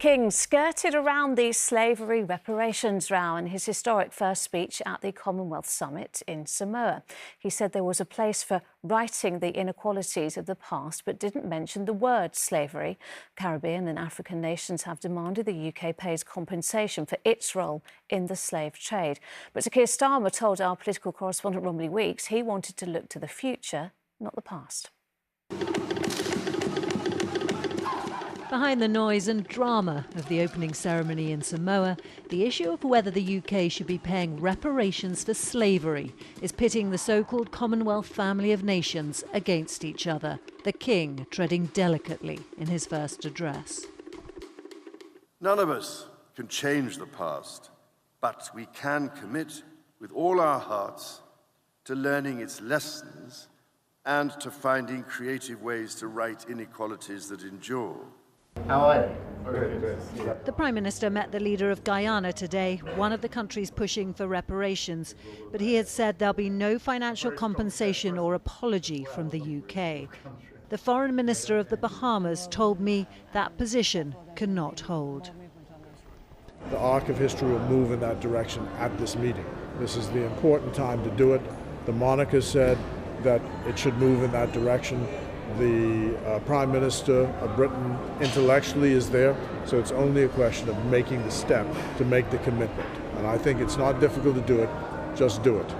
King skirted around the slavery reparations row in his historic first speech at the Commonwealth Summit in Samoa. He said there was a place for righting the inequalities of the past, but didn't mention the word slavery. Caribbean and African nations have demanded the UK pays compensation for its role in the slave trade. But Sir Keir Starmer told our political correspondent Romilly Weeks he wanted to look to the future, not the past. Behind the noise and drama of the opening ceremony in Samoa, the issue of whether the UK should be paying reparations for slavery is pitting the so-called Commonwealth family of nations against each other, the King treading delicately in his first address. None of us can change the past, but we can commit with all our hearts to learning its lessons and to finding creative ways to right inequalities that endure. How are you? The Prime Minister met the leader of Guyana today, one of the countries pushing for reparations, but he had said there'll be no financial compensation or apology from the UK. The Foreign Minister of the Bahamas told me that position cannot hold. The arc of history will move in that direction at this meeting. This is the important time to do it. The monarch has said that it should move in that direction. The Prime Minister of Britain intellectually is there, so it's only a question of making the step to make the commitment. And I think it's not difficult to do it, just do it.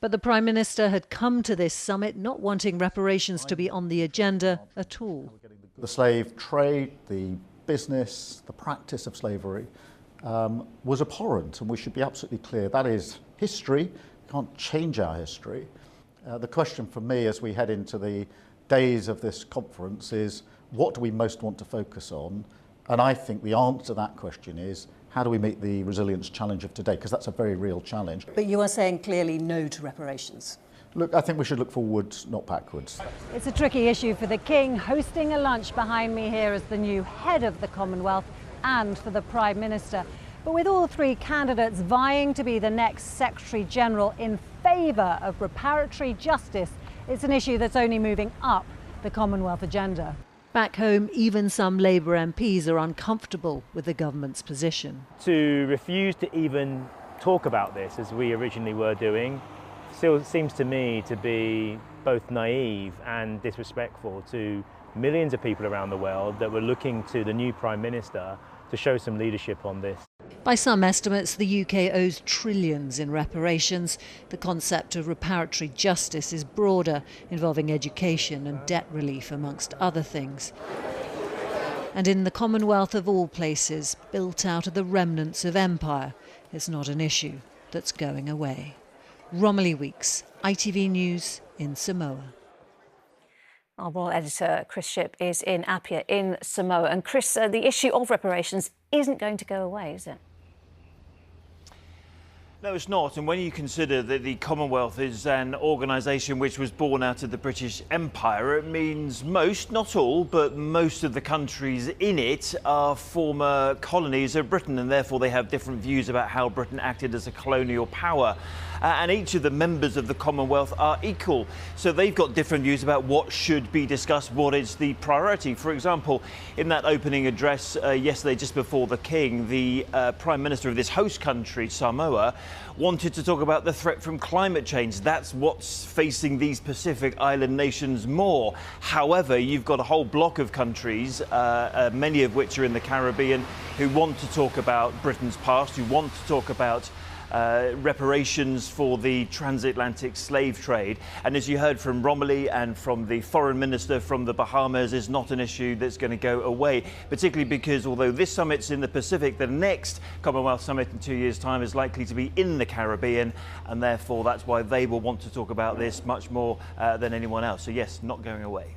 But the Prime Minister had come to this summit not wanting reparations to be on the agenda at all. The slave trade, the business, the practice of slavery was abhorrent, and we should be absolutely clear. That is history. You can't change our history. The question for me as we head into the days of this conference is, what do we most want to focus on? And I think the answer to that question is, how do we meet the resilience challenge of today? Because that's a very real challenge. But you are saying clearly no to reparations. Look, I think we should look forwards, not backwards. It's a tricky issue for the King, hosting a lunch behind me here as the new head of the Commonwealth, and for the Prime Minister. But with all three candidates vying to be the next Secretary-General in favour of reparatory justice, it's an issue that's only moving up the Commonwealth agenda. Back home, even some Labour MPs are uncomfortable with the government's position. To refuse to even talk about this, as we originally were doing, still seems to me to be both naive and disrespectful to millions of people around the world that were looking to the new Prime Minister to show some leadership on this. By some estimates, the UK owes trillions in reparations. The concept of reparatory justice is broader, involving education and debt relief, amongst other things. And in the Commonwealth of all places, built out of the remnants of empire, it's not an issue that's going away. Romilly Weeks, ITV News in Samoa. Our royal editor, Chris Shipp, is in Apia in Samoa. And Chris, the issue of reparations isn't going to go away, is it? No, it's not. And when you consider that the Commonwealth is an organisation which was born out of the British Empire, it means most, not all, but most of the countries in it are former colonies of Britain, and therefore they have different views about how Britain acted as a colonial power. And each of the members of the Commonwealth are equal. So they've got different views about what should be discussed, what is the priority. For example, in that opening address yesterday, just before the King, the Prime Minister of this host country, Samoa, wanted to talk about the threat from climate change. That's what's facing these Pacific Island nations more. However, you've got a whole block of countries, many of which are in the Caribbean, who want to talk about Britain's past, who want to talk about reparations for the transatlantic slave trade. And as you heard from Romilly and from the Foreign Minister from the Bahamas, is not an issue that's going to go away, particularly because although this summit's in the Pacific, the next Commonwealth Summit in 2 years' time is likely to be in the Caribbean, and therefore that's why they will want to talk about this much more than anyone else. So yes, not going away.